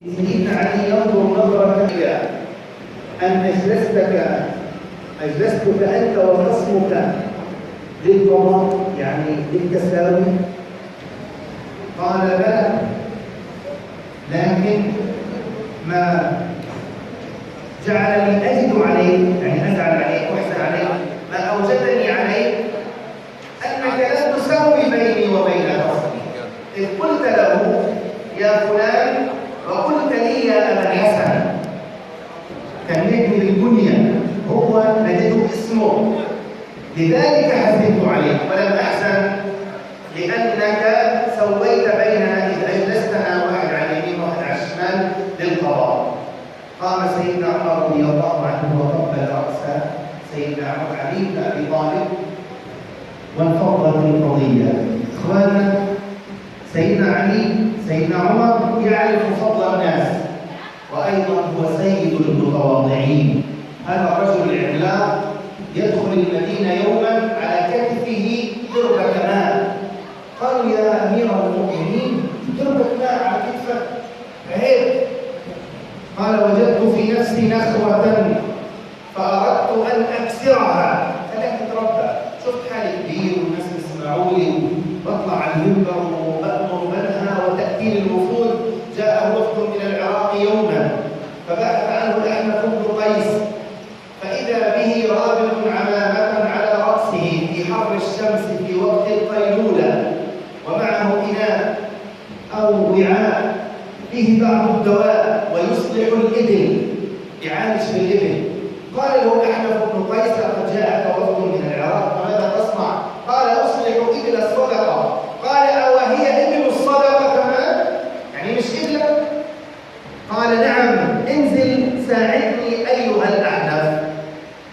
سيدنا علي ينظر نظرة إلى أن أجلستك أنت وخصمك للقضاء، يعني للتساوي. قال بلى، لكن ما جعلني أجد عليك، يعني أزعل عليك وأحزن عليك، ما أوجدني عليك أنك لا تساوي بيني وبين خصمي. إذ قلت له يا فلان وقلت لي يا أبا الحسن، كنجم البنية هو نجد اسمه، لذلك حزنت عليك ولم أحزن لأنك سويت بيننا إذ أجلستنا واحد على اليمين وواحد على الشمال للقضاء. قام سيدنا عمر رضي الله عنه وقبل رأس سيدنا علي بن أبي طالب وانفضت القضية. إخواننا، سيدنا علي سيدنا عمر يعرف فضل الناس، وأيضا هو سيد المتواضعين. هذا الرجل العملاق يدخل المدينة يوما على كتفه دربة ماء. قالوا يا أمير المؤمنين، دربة ماء على كتفك عيب. قال وجدت في نفسي نخوة فأردت أن أكسرها فلم أتربى. شفت حالي كبير والناس يسمعوني وبطلع على المنبر وأمر منها وتأتي الوفود. جاء وفد من العراق يوما فبحث عنه الأحنف بن قيس، فإذا به رابط عمامة على رأسه في حر الشمس في وقت القيلولة، ومعه إناء أو وعاء فيه بعض الدواء ويصلح الإبل، يعالج بالإبل. قال له الأحنف بن قيس لقد جاءك وفد من العراق، ماذا تصنع؟ قال أصلح إبل الصدقة. قال أوهي إبل الصدقة كمان؟ يعني مش إبلة؟ قال نعم، انزل ساعدني أيها الأحنف.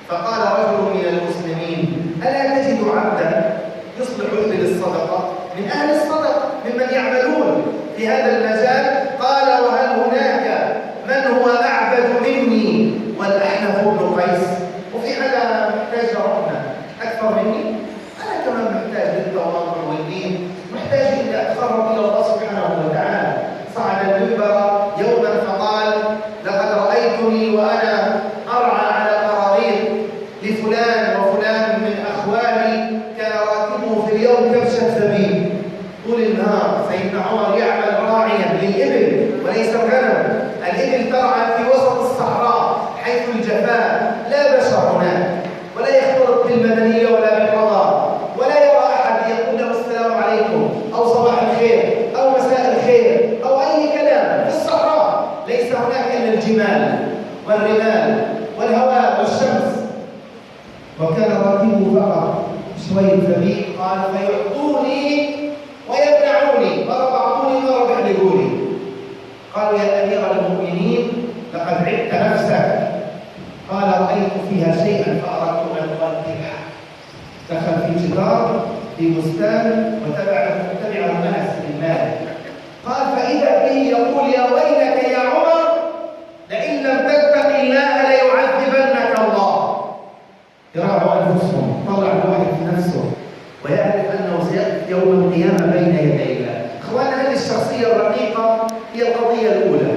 فقال رجل من المسلمين ألا تجد عبدا يصلح إبل الصدقة من أهل الصدقة ممن يعملون في هذا المجال؟ قال وهل هناك من هو أعبد مني والأحنف بن قيس؟ وفي حدا محتاج ربنا أكثر مني؟ أنا كمان محتاج للتواضع والدين، محتاج إلى أتقرب إلى الله سبحانه وتعالى. صعد المنبر يوما فقال لقد رأيتني وأنا أرعى على قراريط لفلان وفلان من أخواني كان راكبه في اليوم كبشة زبيب. طول النهار سيدنا عمر يعمل راعيا للإبل وليس الغنم. الإبل ترعى في وسط الصحراء حيث الجفاء، لا بشر هناك، ولا يختلط بالمدنية ولا بالقضاء، ولا يرى أحد يقول له السلام عليكم أو صباح الخير أو مساء الخير أو أي كلام. في الصحراء ليس هناك إلا الجمال والرمال والهواء والشمس. وكان راكبه فقط شوية زبيب. قال فيعطوني ويمنعوني، مرة أعطوني مرة بيحلقوني. قالوا يا أمير المؤمنين لقد عدت نفسك. قال رأيت فيها شيئا فأردت أن أقتلها. دخل في جدار في بستان وتبعه أنس بن مالك. قال فإذا به يقول يا ويلك يا عمر لئن لم تتق الله ليعذبنك الله. يراعوا أنفسهم، طلع الواحد في نفسه ويعرف أنه سيقف يوم القيامة بين يدي الله. إخوانا، هذه الشخصية الرقيقة هي القضية الأولى.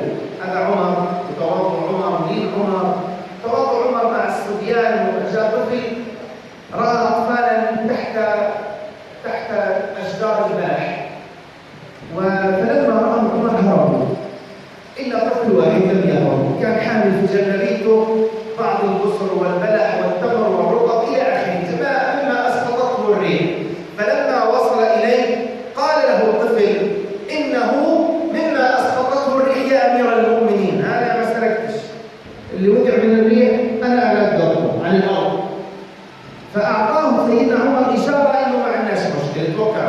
هذا عمر وتواضع عمر. مين عمر؟ تواضع عمر مع الصبيان وجاء طفل رأى أطفالا تحت أشجار البلح، فلما رأى عمر هربوا إلا طفل واحد لم يهرب، كان حامل في جلبيته بعض البصر والبلح والتمر والرطب إلى آخره مما أسقطته الريح. فلما وصل إليه قال له الطفل إنه مما أسقطته الريح يا أمير المؤمنين، أنا ما سرقتش، اللي وقع من الريح أنا ألقطه عن الأرض. فأعطاه سيدنا عمر إشارة إنه ما عندناش مشكلة، توكل.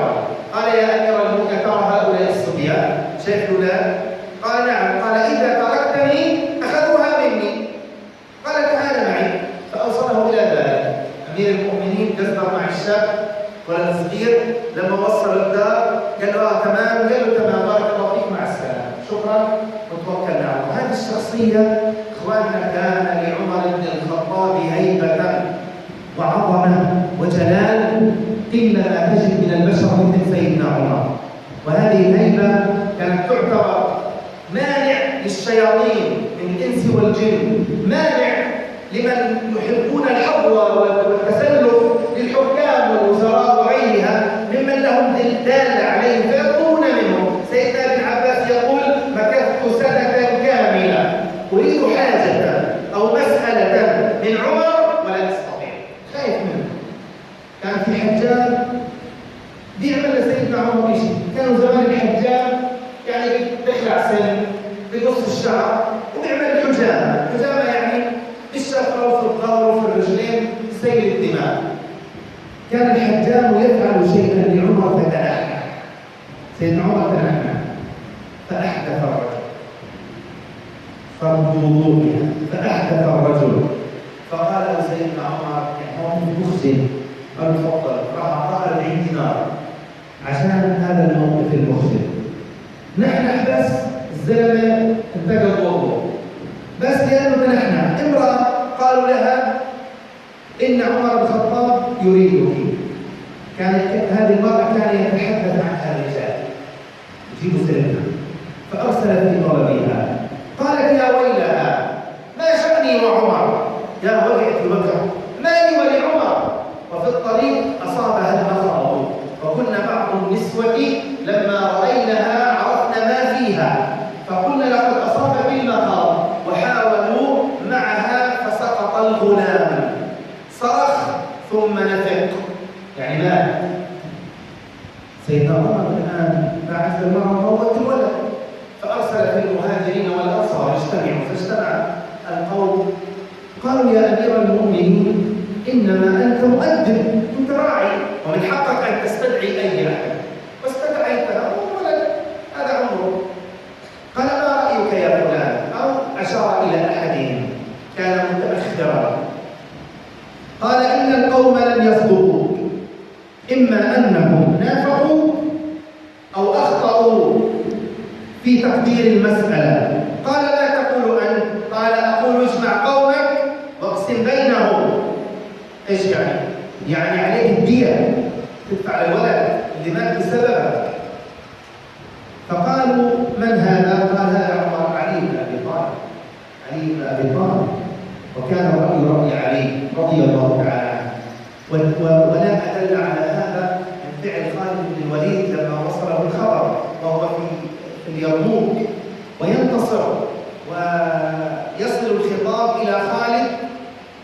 قال يا أمير المؤمنين ترى هؤلاء الصبيان شايفوا لا؟ قال نعم. قال إذا تركتني أخذوها مني. قال تعال معي. فأوصله إلى ذلك. أمير المؤمنين دزر مع الشاب ولا الصغير. لما وصل الدار قال له تمام. قال له تمام، بارك الله فيك، مع السلامة، شكرا، وتوكلنا على الله. هذه الشخصية إخواننا كان لعمر بن الخطاب هيبة وعظمة وجلال قل ما تجد من البشر مثل سيدنا عمر. وهذه الهيبة كانت تعتبر مانع للشياطين من الإنس والجن، مانع لمن يحبون الحظوة والتسلف للحكام والوزراء وغيرها ممن لهم دالة عليهم فيطلبون منهم. سيدنا ابن عباس يقول: مكثت سنة كاملة أريد حاجة أو مسألة من عمر ولا أستطيع، خايف منه. كان في حجاج بيعمل لسيدنا عمر شيء، كانوا زمان الحجاج يعني بيخلع سن بقص الشعر وبيعمل الحجامة. الحجامة يعني بالشفرة وفي الظهر وفي الرجلين سيل الدماء. كان الحجام يفعل شيئا لعمر فتنحنح. سيدنا عمر تنحنح فأحدث الرجل فرد وضوئها، فأحدث الرجل فقال له سيدنا عمر: هو مخزن، قال: تفضل. راح قال: عندي نار عشان هذا الموقف المخزن. نحن بس الزلمه انتقل وضوء بس لانه نحن امراه قالوا لها ان عمر بن الخطاب يريدك. كانت هذه المراه كان يتحدث عنها الرجال يجيبوا سيرتها، فارسل في طلبها. قالت: يا ويلها، ما شأني وعمر؟ يا وقعت وبكى، مالي ولعمر؟ وفي الطريق اصابها المخاض، وكنا بعض النسوة لما رأينها عرفنا ما فيها فقلنا: لقد أصاب بالمخاض، وحاولوا معها فسقط الغلام، صرخ ثم نفق يعني مات. سيدنا عمر الآن بعث المرأة موت الولد، فأرسل في المهاجرين والأنصار اجتمعوا، فاجتمع القوم قالوا: يا أمير المؤمنين، إنما أنت مؤدب، أنت راعي، ومن حقك أن تستدعي أي أحد، واستدعيتها ولد هذا عمره. قال: ما رأيك يا فلان؟ أو أشار إلى أحدهم كان متأخرا. قال: إن القوم لم يصدقوك، إما أنهم نافقوا أو أخطأوا في تقدير المسألة. قال: لا تقول أنت. قال: أقول اجمع قومك واقسم بينهم. ايش يعني؟ يعني عليك الدية، تدفع الولد اللي مات بسببك. فقالوا: من هذا؟ قال: هذا عمر، علي بن ابي طالب. علي بن ابي طالب، وكان الرأي رأي علي رضي الله تعالى عنه. ولا أدل على هذا من فعل خالد بن الوليد لما وصله الخبر وهو في اليرموك وينتصر ويصل الخطاب إلى خالد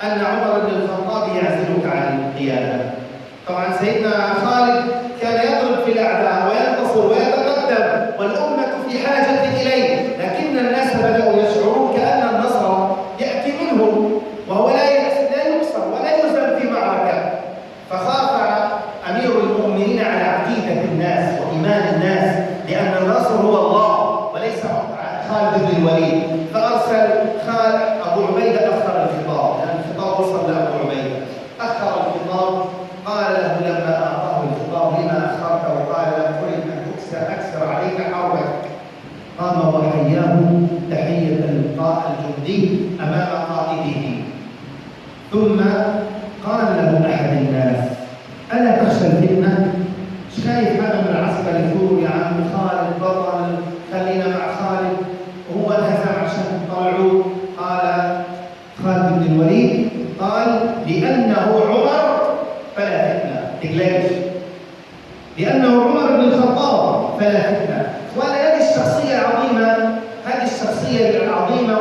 أن عمر بن الخطاب يعزلك عن القيادة. طبعا سيدنا خالد كان يضرب في الأعداء وينتصر ويتقدم والأمة في حاجة إليه، لكن الناس بدأوا يشعرون كأن النصر يأتي منهم وهو لا يكسر ولا يهزم في معركة. فخاف أمير المؤمنين على عقيدة الناس وإيمان الناس، لأن النصر هو الله وليس خالد بن الوليد. فأرسل أبو عبيدة أخر الخطاب، لأن الخطاب وصل لأبو عبيدة، أخر الخطاب. قال له لما أعطاه الخطاب: لما أخرته؟ قال: لم أرد أن أكسر عليك حربك. قام وحياه تحية اللقاء الجندي أمام قائده. ثم قال له أحد الناس: ألا تخشى الفتنة؟ شايف هذا من العسكر يقول: يا عم خالد بطل، خلينا مع خالد، وهو انهزم عشان تطلعوه. قال خالد بن الوليد: قال: لأنه عمر فلا فتنة. تقلقش، لأنه عمر بن الخطاب فلا فتنة. وأنا هذه الشخصية العظيمة، هذه الشخصية العظيمة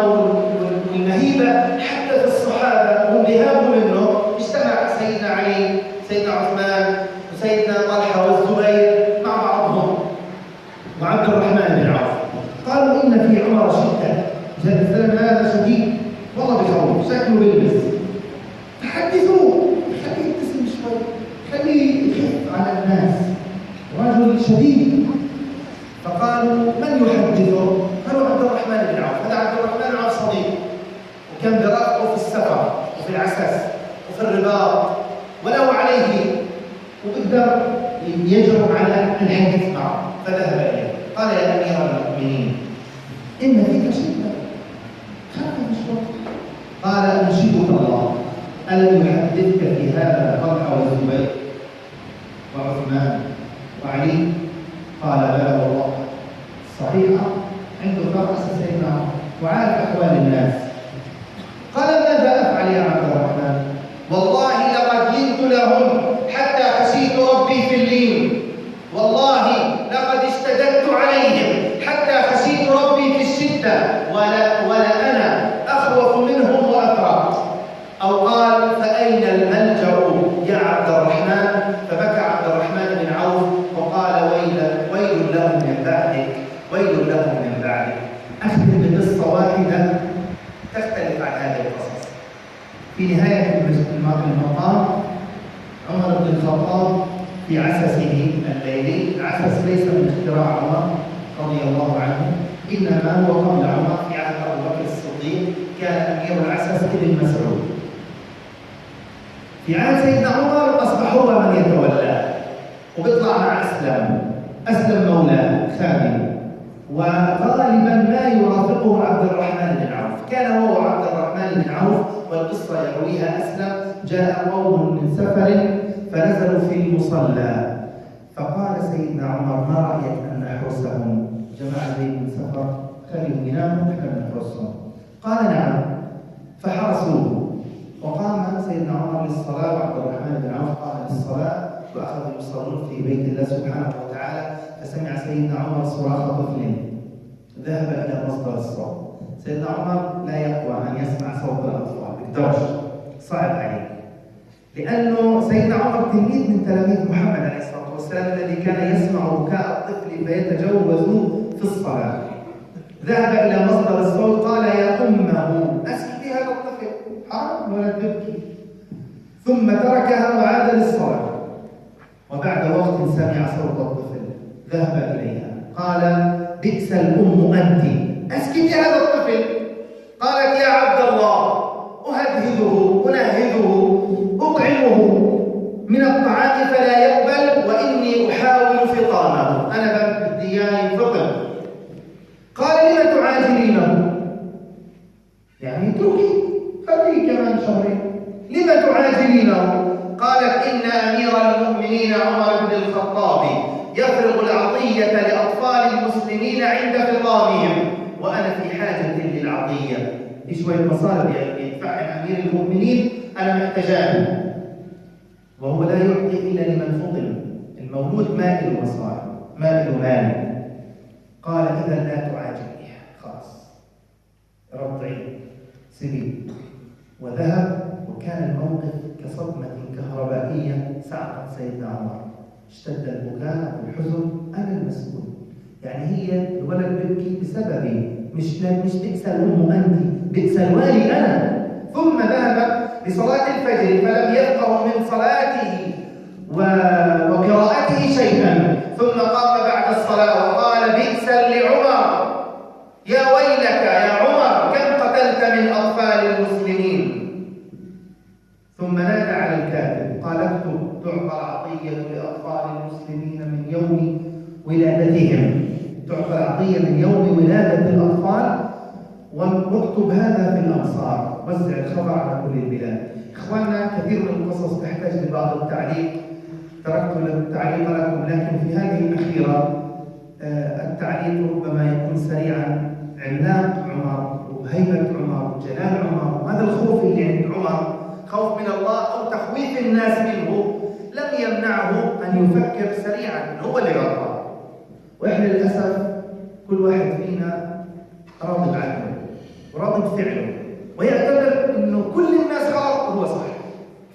والمهيبة حتى في الصحابة هم بيهابوا منه. اجتمع سيدنا علي، سيدنا عثمان، وسيدنا طلحة والزبير مع بعضهم وعبد الرحمن بن عوف. قالوا: إن في عمر شدة، الزلمة هذا شديد والله بخوف، شكله بيلبس، فحدثوه، خليه يبتسم شوي، خليه يخف على الناس، رجل شديد. فقالوا: من يحدثه؟ قالوا: عبد الرحمن بن عوف. هذا عبد الرحمن بن عوف صديق، وكان برافقه في السفر وفي العساس وفي الرباط وله عليه، وقدر يجرؤ على الحديث معه. فذهب إليه قال: يا أمير المؤمنين، إن فيك شدة، خاف شوي. قال: أنشدك الله، ألم يحدثك في هذا طلحة والزبير وعثمان وعلي؟ قال: بلى والله. صحيحة عنده رأس سيدنا عمر. وعارف أحوال الناس. قال ماذا أفعل يا عبد الرحمن؟ والله لقد لنت لهم حتى خشيت ربي في اللين، والله لقد اشتددت عليهم حتى خشيت ربي في الشدة، ولا أنا أخوف منهم وأترك. أو قال فأين الملجأ يا عبد الرحمن؟ فبكى عبد الرحمن بن عوف وقال ويل لهم من بعدك، ويل لهم من بعدك. أختم بقصة واحدة تختلف عن هذه القصص. في نهاية المقام عمر بن الخطاب في عسسه الليلي، عسس ليس من اختراع عمر رضي الله عنه، إنما هو قبل عمر في عهد أبو بكر الصديق، كان أمير العسس ابن مسعود. في عهد سيدنا عمر أصبح هو من يتولاه، وبيطلع مع أسلم مولاه خادم، وغالبا ما يرافقه عبد الرحمن بن عوف. كان هو عبد الرحمن بن عوف، والقصة يرويها أسلم. جاء قوم من سفر فنزلوا في المصلى، فقال سيدنا عمر ما رأيك أن نحرسهم؟ جماعة زي من سفر خليهم يناموا نحن نحرسهم. قال نعم، فحرسوه. وقام سيدنا عمر للصلاة وعبد الرحمن بن عوف قام للصلاة، وأخذوا يصلون في بيت الله سبحانه وتعالى. فسمع سيدنا عمر صراخ طفل ذهب إلى مصدر الصوت. سيدنا عمر لا يقوى أن يسمع صوت الأطفال، بالدرجة صعب عليه، لأنه سيدنا عمر تلميذ من تلاميذ محمد عليه الصلاة والسلام الذي كان يسمع بكاء الطفل فيتجوز في الصلاة. ذهب إلى مصدر الصوت قال يا أمه أسكتي هذا الطفل، حرام ولا تبكي. ثم تركها وعاد للصلاة، وبعد وقت سمع صوت الطفل ذهب إليها قال بئس الأم أنت، أسكتي هذا الطفل. قالت يا عبد الله أهدهده أنهده أطعمه من الطعام فلا يقبل، وإني أحاول فطامه، أنا بدي إياه ينفطم. قال لم تعاجلينه؟ يعني اتركي خليه كمان شهرين، لم تعاجلينه؟ قالت إن أمير المؤمنين عمر بن الخطاب يفرغ العطية لأطفال المسلمين عند فطامهم، وأنا في حاجة للعطية، في شوية مصاري يدفعها أمير المؤمنين أنا محتاجاه، وهو لا يعطي إلا لمن فطم. المولود ما له مصاري، ما له مال. قال إذا لا تعاجلني، خلاص رضعي سبيل. وذهب، وكان الموقف كصدمة كهربائية سعقت سيدنا عمر. اشتد البكاء والحزن، أنا المسؤول، يعني هي الولد بيبكي بسببي، مش بئس الأم أنت، بئس الوالي أنا. ثم ذهب لصلاة الفجر فلم يفقه من صلاته وقراءته شيئا، ثم قام بعد الصلاة وقال بئسا لعمر، يا ويلك يا عمر كم قتلت من أطفال المسلمين. ثم نادى على الكاتب قال اكتب تعطى العطية لأطفال المسلمين من يوم ولادتهم، تعطى العطية من يوم ولادة الأطفال، واكتب هذا في الأمصار، وزع الخبر على كل البلاد. إخواننا كثير من القصص تحتاج لبعض التعليق، تركت التعليق لكم، لكن في هذه الأخيرة التعليق ربما يكون سريعا. عملاق عمر وهيبة عمر وجلال عمر، وهذا الخوف اللي عند عمر، خوف من الله أو تخويف الناس منه، لم يمنعه أن يفكر سريعا هو اللي غلطان. وإحنا للأسف كل واحد فينا راضي بعقله وراضي بفعله، ويعتبر إنه كل الناس غلط وهو صح.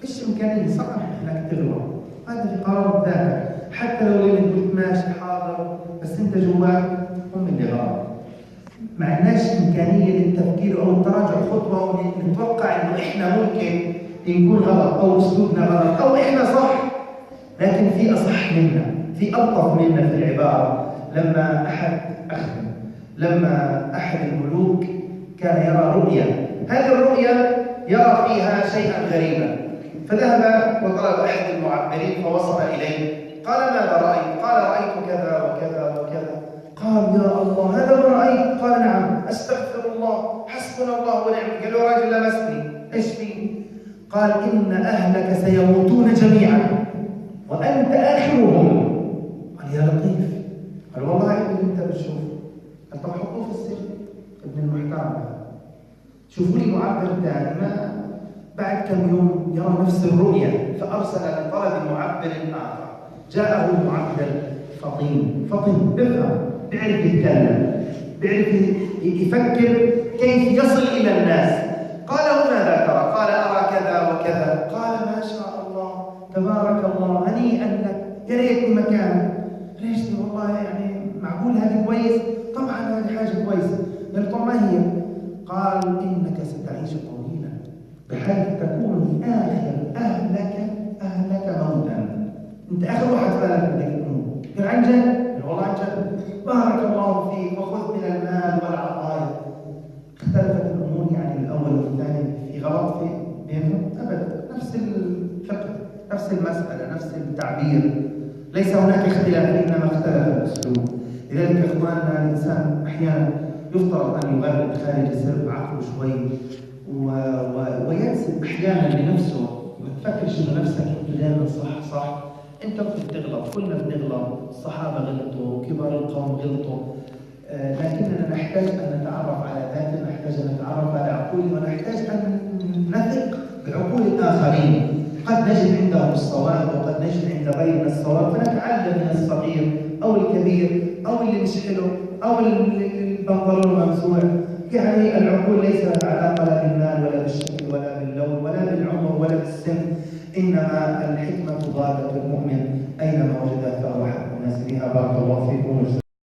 فيش إمكانية صح إنك تغلط، هذا في قرار ذاتك، حتى لو اللي قلت ماشي حاضر، بس أنت جواك هم اللي غلط. ما عندناش إمكانية للتفكير أو التراجع خطوة ونتوقع إنه إحنا ممكن نكون غلط أو أسلوبنا غلط أو إحنا صح، لكن في أصح منا، في ألطف منا في العبارة. لما أحد الملوك كان يرى رؤيا، هذه الرؤيا يرى فيها شيئا غريبا، فذهب وطلب أحد المعبرين فوصل إليه. قال ماذا رأيت؟ قال رأيت كذا وكذا وكذا. قال يا الله هذا ما رأيت؟ قال نعم. أستغفر الله، حسبنا الله ونعم. قال له راجل لمسني، إيش فيه؟ قال إن أهلك سيموتون جميعا وأنت آخرهم. قال يا لطيف. قال والله اللي أنت بتشوفه. قال طب حطوه في السجن. ابن المحترم. شوفوا لي معبر ثاني، ما بعد كم يوم يرى نفس الرؤية، فأرسل لطلب معبر آخر. جاءه معبر فطين بيفهم، بيعرف يتكلم، بيعرف يفكر كيف يصل إلى الناس. قال له ماذا ترى؟ قال أرى كذا وكذا. قال ما شاء الله تبارك الله، هنيئا لك، يا ريتني مكانك. ليش؟ والله يعني معقول هذه كويس؟ طبعا هذه حاجة كويسة. قال طب ما هي؟ قال إنك ستعيش طويلا بحيث تكون آخر أهلك موتا. أنت آخر واحد بالك بدك تموت. قال عن جد؟ والله عن جد. بارك الله فيك وخذ من المال والعطايا. اختلفت الأمور يعني الأول والثاني، في غلط في بينهم؟ أبدا، نفس الفقه، نفس المسألة، نفس التعبير، ليس هناك اختلاف، إنما اختلف الأسلوب. لذلك إخواننا الإنسان أحيانا يفترض أن يغرد خارج السرب عقله شوي وينسب أحيانا لنفسه، ما تفكرش إنه نفسك أنت دائما صح. أنت بتغلط، كلنا بنغلط، الصحابة غلطوا، كبار القوم غلطوا، لكننا نحتاج أن نتعرف على ذاتنا، نحتاج أن نتعرف على عقولنا، ونحتاج أن نثق بعقول الآخرين. قد نجد عندهم الصواب وقد نجد عند غيرنا الصواب، فنتعلم من الصغير أو الكبير أو اللي مش حلو أو البنطلون ممسوح. يعني العقول ليس لها علاقة لا بالمال ولا بالشكل ولا باللون ولا بالعمر ولا بالسن، إنما الحكمة ضالة المؤمن أينما وجدها فهو حق الناس بها. بارك الله فيكم.